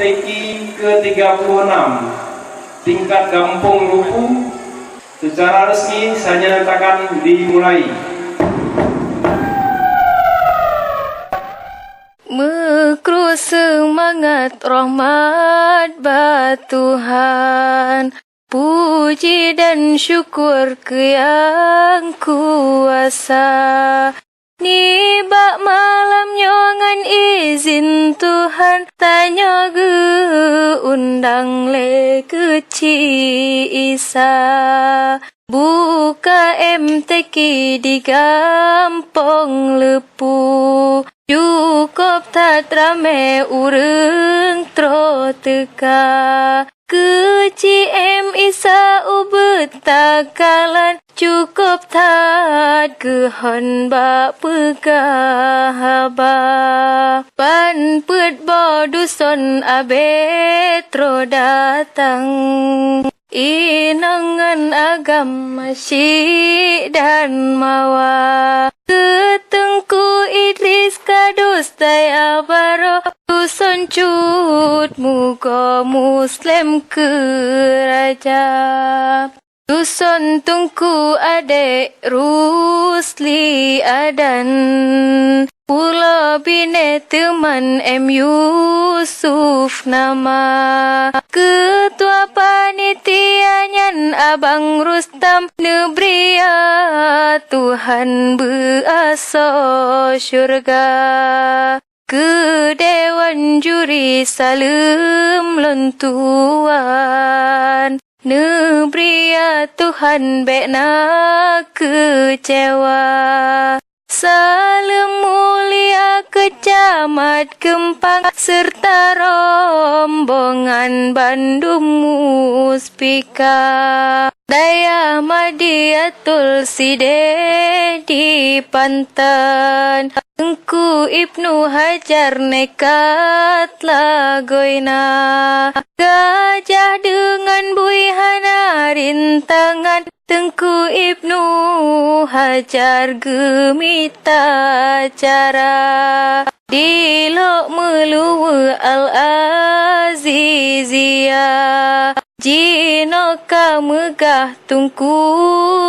MTQ ke-36 tingkat Kampung Lupu secara resmi saya nyatakan dimulai. Mekru semangat rahmat Tuhan, puji dan syukur ke Yang Kuasa. Nibak malam nyongan izin Tuhan, tanya ge undang le kecil Isa. Buka MTQ di Kampung Lepu, cukup tak rame urang tro teka. Kecil Isa ubet takalan, cukup tak kehon bak pegahaba. Pan pet boduson abetro datang, inangan agam masyik dan mawa. Ketengku Idris kadus daya baro, duson cut muka Muslim ke raja. Duson tungku adek Rusli Adan, pula bine teman M. Yusuf nama. Ketua panitianyan Abang Rustam Nebria, Tuhan beaso syurga. Ke Dewan Juri salam lentuan, Nebria Tuhan bekna kecewa. Salam mulia Kecamat Kempang serta rombongan Bandung Muspika. Daya Madiatul Side di Panten, Tengku Ibnu Hajar nekat lagoina. Gajah dengan Buihana rintangan, Tengku Ibnu Hajar gemita cara. Dilok meluwe Al-Azizia, Jinoka megah Tungku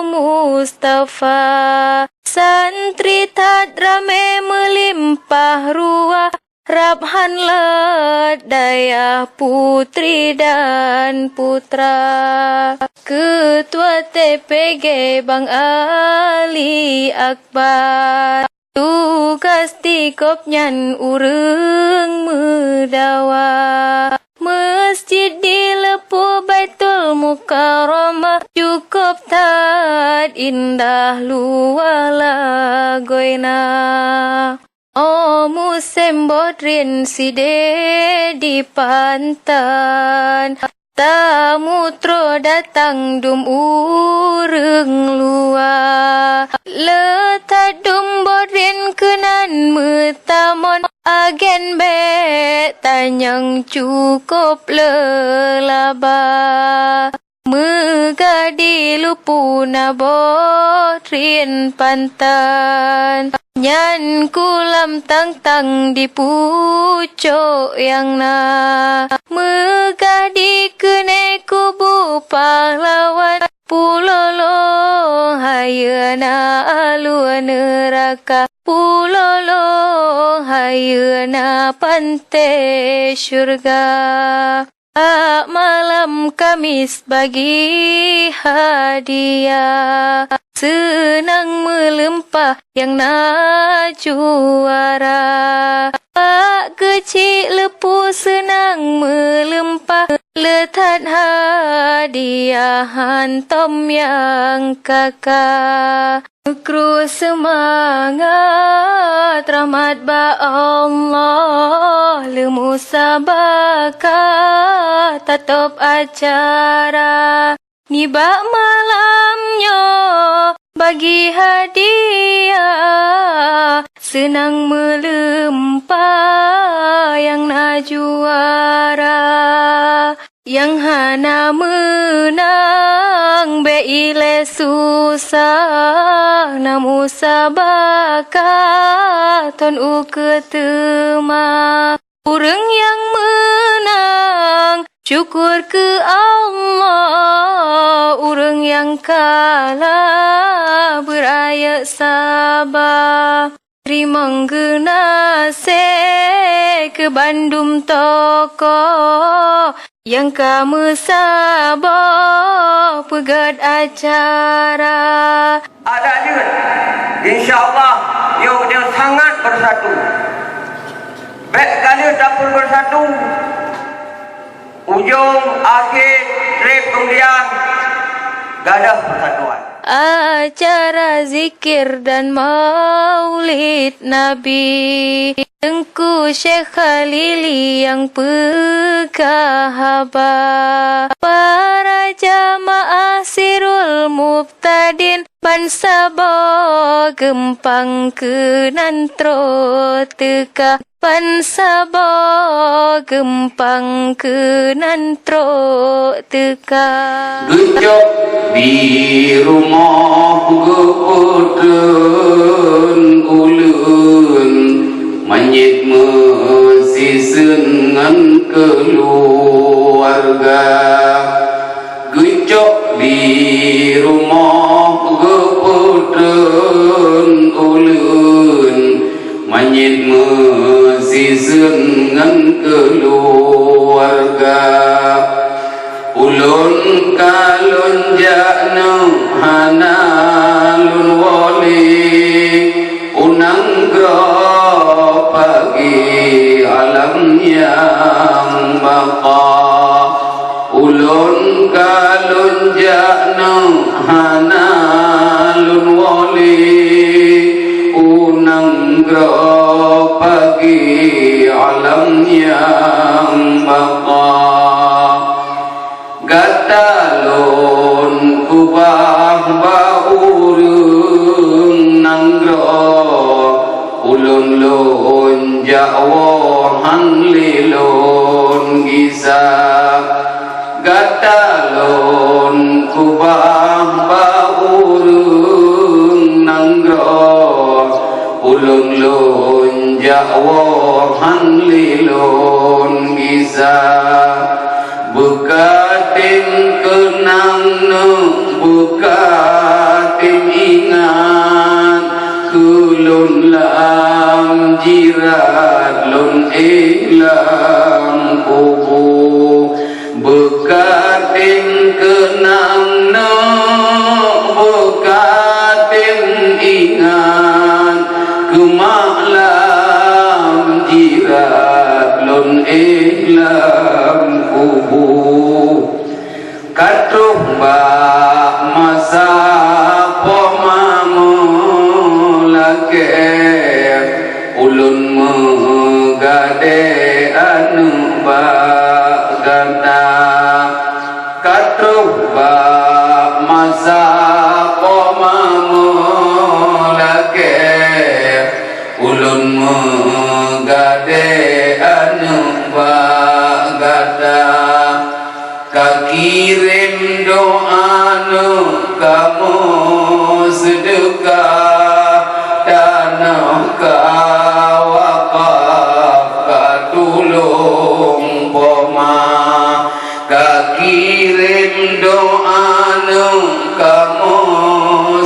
Mustafa. Santri tak rame melimpah ruah, Rabhan let daya putri dan putra. Ketua TPG Bang Ali Akbar, tugas tikopnyan urang medawa. Masjid di Lepu Baitul Mukarramah, cukup tak indah luala goina. Oh musim bodrin side di Pantan, tamu tro datang dum urang lua. Letak dum bodrin kenan metamon, agen be tanyang cukup lelaba. Megadi lupu na bodrin Pantan, nyan kulam tang-tang di pucuk yang na. Megadi kene kubu pahlawan, pulolo hayana alu neraka. Pulolo hayana pante syurga. Malam Kamis bagi hadiah, senang melempah yang nak juara. Pak kecil Lepu senang melempah, letak hadiahan tom yang kakak. Kru semangat rahmat ba Allah, lemusabaka tatop acara. Nibak malamnya bagi hadiah, senang melempah yang nak juara. Yang hana menang be ile susah, namu sabaka ton u ketema. Urang yang menang Syukur ke Allah, urang yang kalah beraya sabar. Terima genase ke Bandung toko yang kamu sabar pegat acara. Ada juga, insyaAllah, dia sangat bersatu. Baik kali dapur bersatu, ujung akhir trip kemudian gadah persatuan. Acara zikir dan maulid Nabi, Tengku Syekh Khalili yang pekahabar. Para jamaah Sirul Mubtadin, Pansabo gempang ke nantro teka. Pansabo gempang ke nantro teka. Gejok di rumah gepeden ulun, manyit mesisengan keluarga. Gejok di rumah gepeden ulun, manyit mesisengan keluarga. Ulun kalun jakna hanalun wali, unang gro pagi alam yang baka. Ulun kalun jakna hanalun wali, unang gro pagi alam yang baka. Gatalon kubah baurung nanggro, ulun lon jawahan lilon gisa. Gatalon kubah baurung nanggro, ulun lon jawahan lilon gisa. Bukatin kenang bukatin ingat, kulun lam jirat lun ilam kubu. Bukatin kenang bukatin ingat, kemaklam jirat lun ilam kubu. Katuh bak masa pomamu lake, ulun megade anu bak ganda. Katuh bak masa pomamu lake, ulun megade anu bak ganda. Kakirim doa kamu sedekah, tanah kawakaf katulung poma. Kakirim doa kamu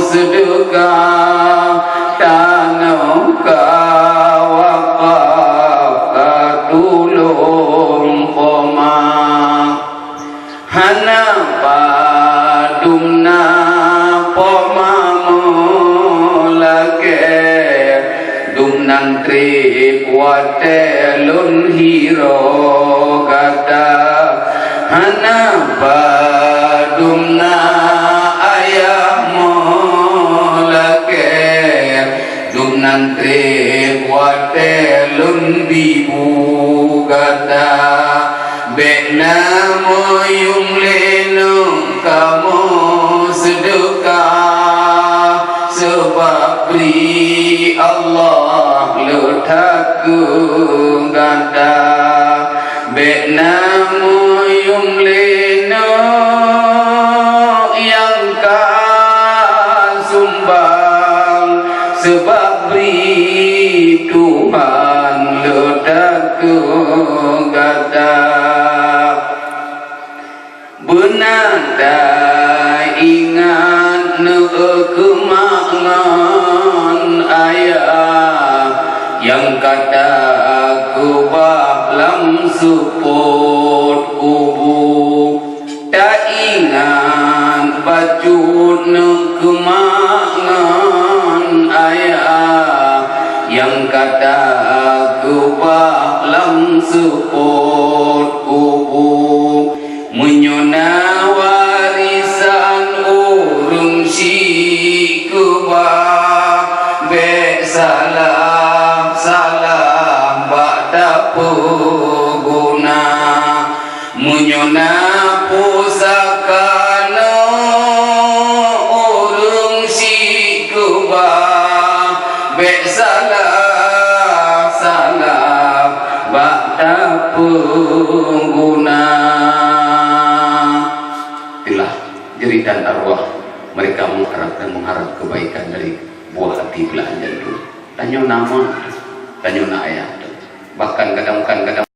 sedekah, tanah kawakaf katulung poma. Hana padumna pomamu lake, dumnang trip watelun hiro kata. Hana padumna ayahmu lake, dumnang trip watelun bibu kata. Bena moyung lenung kamu sedekah, sebab beri Allah letak ganda. Bena moyung lenung yang kau sumbang, sebab beri Tuhan letak ganda. yang kata aku baklam support kubu tak ingat bacut kemangan ayah yang kata aku baklam support kubu menyona warisan urung si kubah be salah bak tak guna menyona pusaka no urung si kubah be salah bak tak guna. Itulah jeritan arwah mereka mengharap kebaikan dari buah hati belanjaan itu. Tanya nama, tanya ayat. Bahkan kadang-kadang